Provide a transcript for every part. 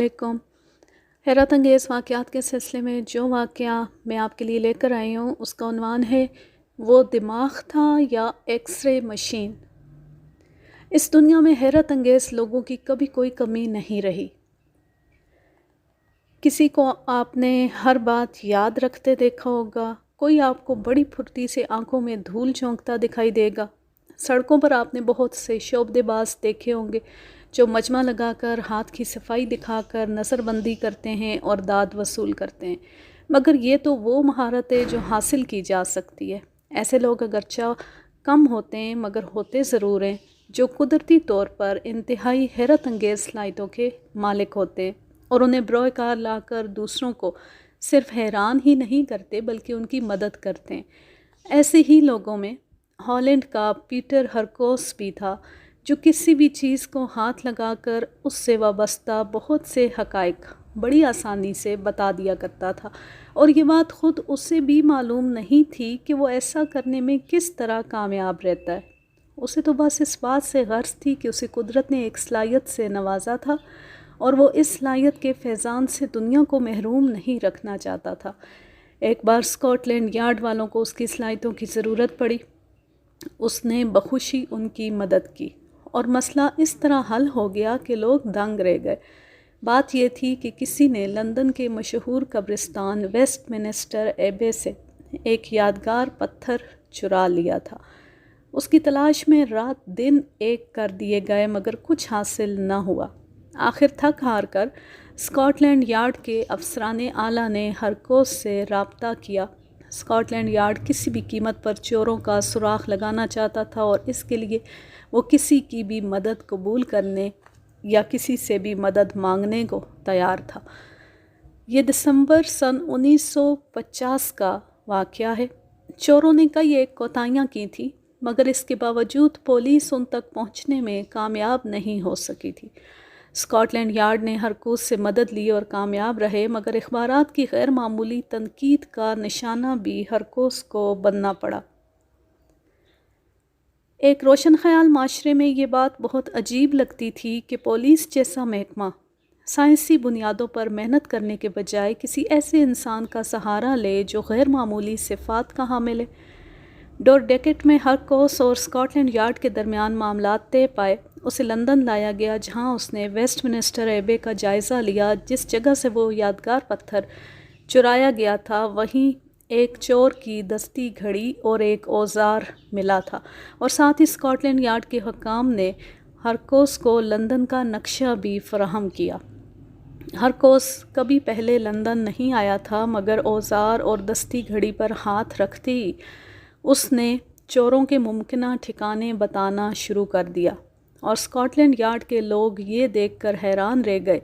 अस्सलामुअलैकुम। हैरत अंगेज़ वाक़यात के सिलसिले में जो वाक़या मैं आपके लिए लेकर आई हूँ उसका उन्वान है वो दिमाग था या एक्सरे मशीन। इस दुनिया में हैरत अंगेज़ लोगों की कभी कोई कमी नहीं रही। किसी को आपने हर बात याद रखते देखा होगा, कोई आपको बड़ी फुर्ती से आंखों में धूल झोंकता दिखाई देगा। सड़कों पर आपने बहुत से शोबदेबाज देखे होंगे जो मजमा लगाकर हाथ की सफाई दिखाकर नज़रबंदी करते हैं और दाद वसूल करते हैं, मगर ये तो वो महारत है जो हासिल की जा सकती है। ऐसे लोग अगरचा कम होते हैं मगर होते ज़रूर हैं, जो कुदरती तौर पर इंतहाई हैरत अंगेज़ सलाहियतों के मालिक होते हैं और उन्हें बरोए कार लाकर दूसरों को सिर्फ हैरान ही नहीं करते बल्कि उनकी मदद करते हैं। ऐसे ही लोगों में हॉलैंड का पीटर हरकोस भी था, जो किसी भी चीज़ को हाथ लगाकर उससे वाबस्ता बहुत से हक़ाइक़ बड़ी आसानी से बता दिया करता था, और ये बात ख़ुद उसे भी मालूम नहीं थी कि वो ऐसा करने में किस तरह कामयाब रहता है। उसे तो बस इस बात से गर्ज थी कि उसे कुदरत ने एक सलाहियत से नवाजा था और वो इस सलाहियत के फैज़ान से दुनिया को महरूम नहीं रखना चाहता था। एक बार स्कॉटलैंड यार्ड वालों को उसकी सलाहियतों की ज़रूरत पड़ी। उसने बखुशी उनकी मदद की और मसला इस तरह हल हो गया कि लोग दंग रह गए। बात यह थी कि किसी ने लंदन के मशहूर कब्रिस्तान वेस्टमिनिस्टर एबे से एक यादगार पत्थर चुरा लिया था। उसकी तलाश में रात दिन एक कर दिए गए मगर कुछ हासिल न हुआ। आखिर थक हार कर स्कॉटलैंड यार्ड के अफसरान आला ने हरकोस से रब्ता किया। स्कॉटलैंड यार्ड किसी भी कीमत पर चोरों का सुराख लगाना चाहता था और इसके लिए वो किसी की भी मदद कबूल करने या किसी से भी मदद मांगने को तैयार था। ये दिसंबर सन 1950 का वाक़या है। चोरों ने कई एक कोताहियाँ की थी मगर इसके बावजूद पुलिस उन तक पहुंचने में कामयाब नहीं हो सकी थी। स्कॉटलैंड यार्ड ने हरकोस से मदद ली और कामयाब रहे, मगर इख़बारात की गैर मामूली तनकीद का निशाना भी हरकोस को बनना पड़ा। एक रोशन ख्याल माशरे में ये बात बहुत अजीब लगती थी कि पुलिस जैसा महकमा साइंसी बुनियादों पर मेहनत करने के बजाय किसी ऐसे इंसान का सहारा ले जो गैर मामूली सिफ़ात का हामिल है। डोरडेकेट में हरकोस और स्कॉटलैंड यार्ड के दरमियान मामलात तय पाए। उसे लंदन लाया गया जहां उसने वेस्टमिनिस्टर एबे का जायज़ा लिया। जिस जगह से वो यादगार पत्थर चुराया गया था वहीं एक चोर की दस्ती घड़ी और एक औजार मिला था, और साथ ही स्कॉटलैंड यार्ड के हुक्काम ने हरकोस को लंदन का नक्शा भी फराहम किया। हरकोस कभी पहले लंदन नहीं आया था मगर औजार और दस्ती घड़ी पर हाथ रखते ही उसने चोरों के मुमकिना ठिकाने बताना शुरू कर दिया, और स्कॉटलैंड यार्ड के लोग ये देखकर हैरान रह गए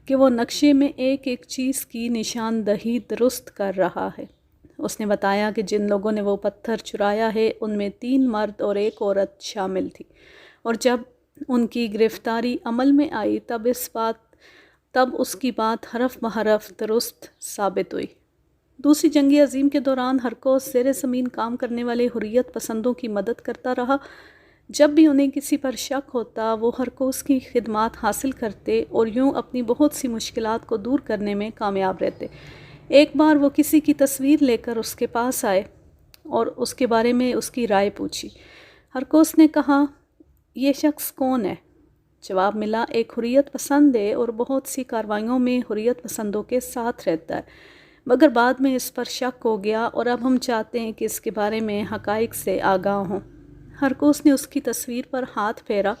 कि वो नक्शे में एक एक चीज़ की निशानदही दुरुस्त कर रहा है। उसने बताया कि जिन लोगों ने वो पत्थर चुराया है उनमें 3 मर्द और 1 औरत शामिल थी, और जब उनकी गिरफ्तारी अमल में आई तब उसकी बात हरफ बहरफ दुरुस्त साबित हुई। दूसरी जंग अजीम के दौरान हरकोस ज़ेर ज़मीन काम करने वाले हुर्रियत पसंदों की मदद करता रहा। जब भी उन्हें किसी पर शक होता वो हरकोस की खिदमात हासिल करते और यूं अपनी बहुत सी मुश्किलात को दूर करने में कामयाब रहते। एक बार वो किसी की तस्वीर लेकर उसके पास आए और उसके बारे में उसकी राय पूछी। हरकोस ने कहा, ये शख्स कौन है? जवाब मिला, एक हुर्रियत पसंद है और बहुत सी कार्रवाइयों में हुर्रियत पसंदों के साथ रहता है, मगर बाद में इस पर शक हो गया और अब हम चाहते हैं कि इसके बारे में हक़ाइक़ से आगाह हों। हरकोस ने उसकी तस्वीर पर हाथ फेरा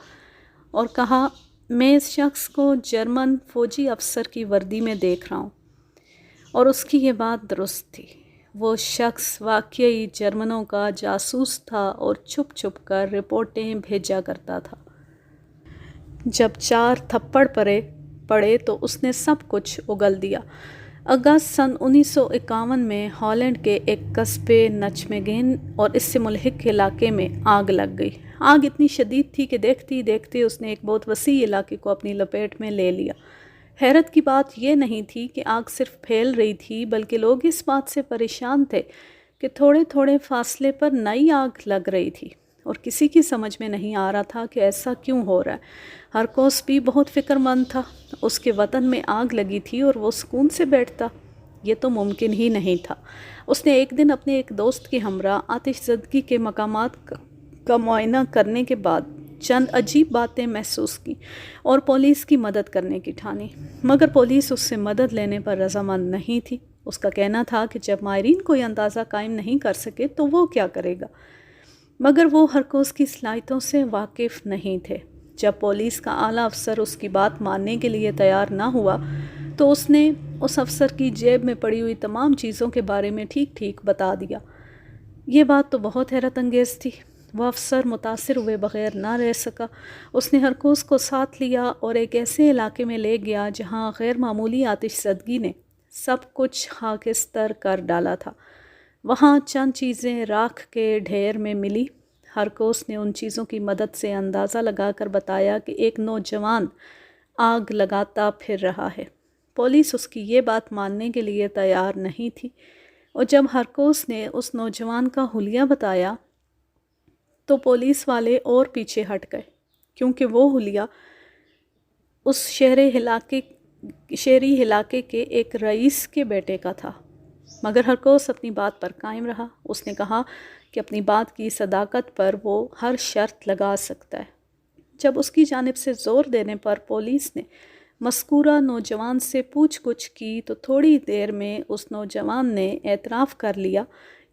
और कहा, मैं इस शख्स को जर्मन फ़ौजी अफसर की वर्दी में देख रहा हूँ। और उसकी ये बात दुरुस्त थी। वो शख्स वाकई जर्मनों का जासूस था और छुप छुप कर रिपोर्टें भेजा करता था। जब 4 थप्पड़ पड़े तो उसने सब कुछ उगल दिया। अगस्त सन 1951 में हॉलैंड के एक कस्बे नचमेगेन और इससे मुल्हिक इलाके में आग लग गई। आग इतनी शदीद थी कि देखते ही देखते उसने एक बहुत वसी इलाके को अपनी लपेट में ले लिया। हैरत की बात यह नहीं थी कि आग सिर्फ फैल रही थी, बल्कि लोग इस बात से परेशान थे कि थोड़े थोड़े फासले पर नई आग लग रही थी اور کسی کی سمجھ میں نہیں آ رہا تھا کہ ایسا کیوں ہو رہا ہے۔ ہرکوس بھی بہت فکر مند تھا، اس کے وطن میں آگ لگی تھی اور وہ سکون سے بیٹھتا، یہ تو ممکن ہی نہیں تھا۔ اس نے ایک دن اپنے ایک دوست کے ہمراہ آتش زدگی کے مقامات کا معائنہ کرنے کے بعد چند عجیب باتیں محسوس کی اور پولیس کی مدد کرنے کی ٹھانی، مگر پولیس اس سے مدد لینے پر رضامند نہیں تھی۔ اس کا کہنا تھا کہ جب ماہرین کوئی اندازہ قائم نہیں کر سکے تو وہ کیا کرے گا، مگر وہ ہرکوس کی صلاحیتوں سے واقف نہیں تھے۔ جب پولیس کا اعلیٰ افسر اس کی بات ماننے کے لیے تیار نہ ہوا تو اس نے اس افسر کی جیب میں پڑی ہوئی تمام چیزوں کے بارے میں ٹھیک ٹھیک بتا دیا۔ یہ بات تو بہت حیرت انگیز تھی۔ وہ افسر متاثر ہوئے بغیر نہ رہ سکا۔ اس نے ہرکوس کو ساتھ لیا اور ایک ایسے علاقے میں لے گیا جہاں غیر معمولی آتش زدگی نے سب کچھ خاکستر کر ڈالا تھا۔ وہاں چند چیزیں راکھ کے ڈھیر میں ملی۔ ہرکوس نے ان چیزوں کی مدد سے اندازہ لگا کر بتایا کہ ایک نوجوان آگ لگاتا پھر رہا ہے۔ پولیس اس کی یہ بات ماننے کے لیے تیار نہیں تھی، اور جب ہرکوس نے اس نوجوان کا حلیہ بتایا تو پولیس والے اور پیچھے ہٹ گئے، کیونکہ وہ حلیہ اس شہری علاقے کے ایک رئیس کے بیٹے کا تھا۔ مگر ہرکوس اپنی بات پر قائم رہا۔ اس نے کہا کہ اپنی بات کی صداقت پر وہ ہر شرط لگا سکتا ہے۔ جب اس کی جانب سے زور دینے پر پولیس نے مذکورہ نوجوان سے پوچھ گچھ کی تو تھوڑی دیر میں اس نوجوان نے اعتراف کر لیا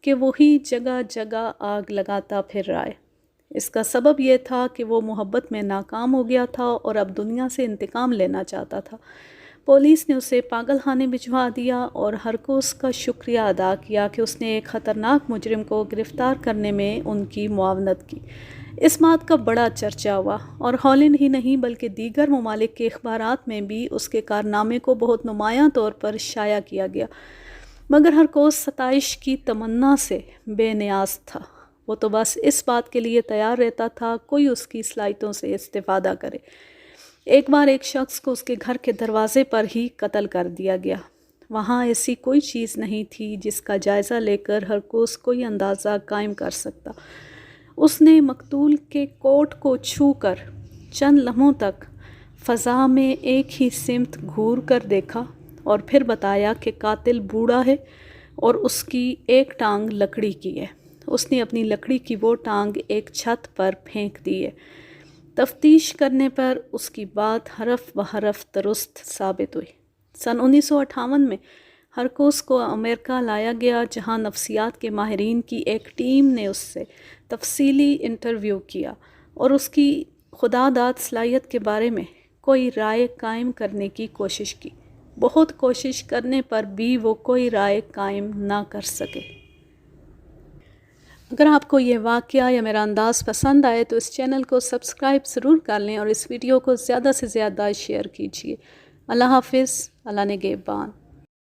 کہ وہی جگہ جگہ آگ لگاتا پھر رہا ہے۔ اس کا سبب یہ تھا کہ وہ محبت میں ناکام ہو گیا تھا اور اب دنیا سے انتقام لینا چاہتا تھا۔ پولیس نے اسے پاگل خانے بھجوا دیا اور ہرکوس کا شکریہ ادا کیا کہ اس نے ایک خطرناک مجرم کو گرفتار کرنے میں ان کی معاونت کی۔ اس بات کا بڑا چرچا ہوا اور ہالینڈ ہی نہیں بلکہ دیگر ممالک کے اخبارات میں بھی اس کے کارنامے کو بہت نمایاں طور پر شائع کیا گیا، مگر ہرکوس ستائش کی تمنا سے بے نیاز تھا۔ وہ تو بس اس بات کے لیے تیار رہتا تھا کوئی اس کی صلاحیتوں سے استفادہ کرے۔ ایک بار ایک شخص کو اس کے گھر کے دروازے پر ہی قتل کر دیا گیا۔ وہاں ایسی کوئی چیز نہیں تھی جس کا جائزہ لے کر ہرکوس کوئی اندازہ قائم کر سکتا۔ اس نے مقتول کے کوٹ کو چھو کر چند لمحوں تک فضا میں ایک ہی سمت گھور کر دیکھا اور پھر بتایا کہ قاتل بوڑھا ہے اور اس کی ایک ٹانگ لکڑی کی ہے۔ اس نے اپنی لکڑی کی وہ ٹانگ ایک چھت پر پھینک دی ہے۔ تفتیش کرنے پر اس کی بات حرف بحرف درست ثابت ہوئی۔ سن 1958 میں ہرکوس کو امریکہ لایا گیا، جہاں نفسیات کے ماہرین کی ایک ٹیم نے اس سے تفصیلی انٹرویو کیا اور اس کی خداداد صلاحیت کے بارے میں کوئی رائے قائم کرنے کی کوشش کی۔ بہت کوشش کرنے پر بھی وہ کوئی رائے قائم نہ کر سکے۔ اگر آپ کو یہ واقعہ یا میرا انداز پسند آئے تو اس چینل کو سبسکرائب ضرور کر لیں اور اس ویڈیو کو زیادہ سے زیادہ شیئر کیجیے۔ اللہ حافظ، اللہ نگہبان۔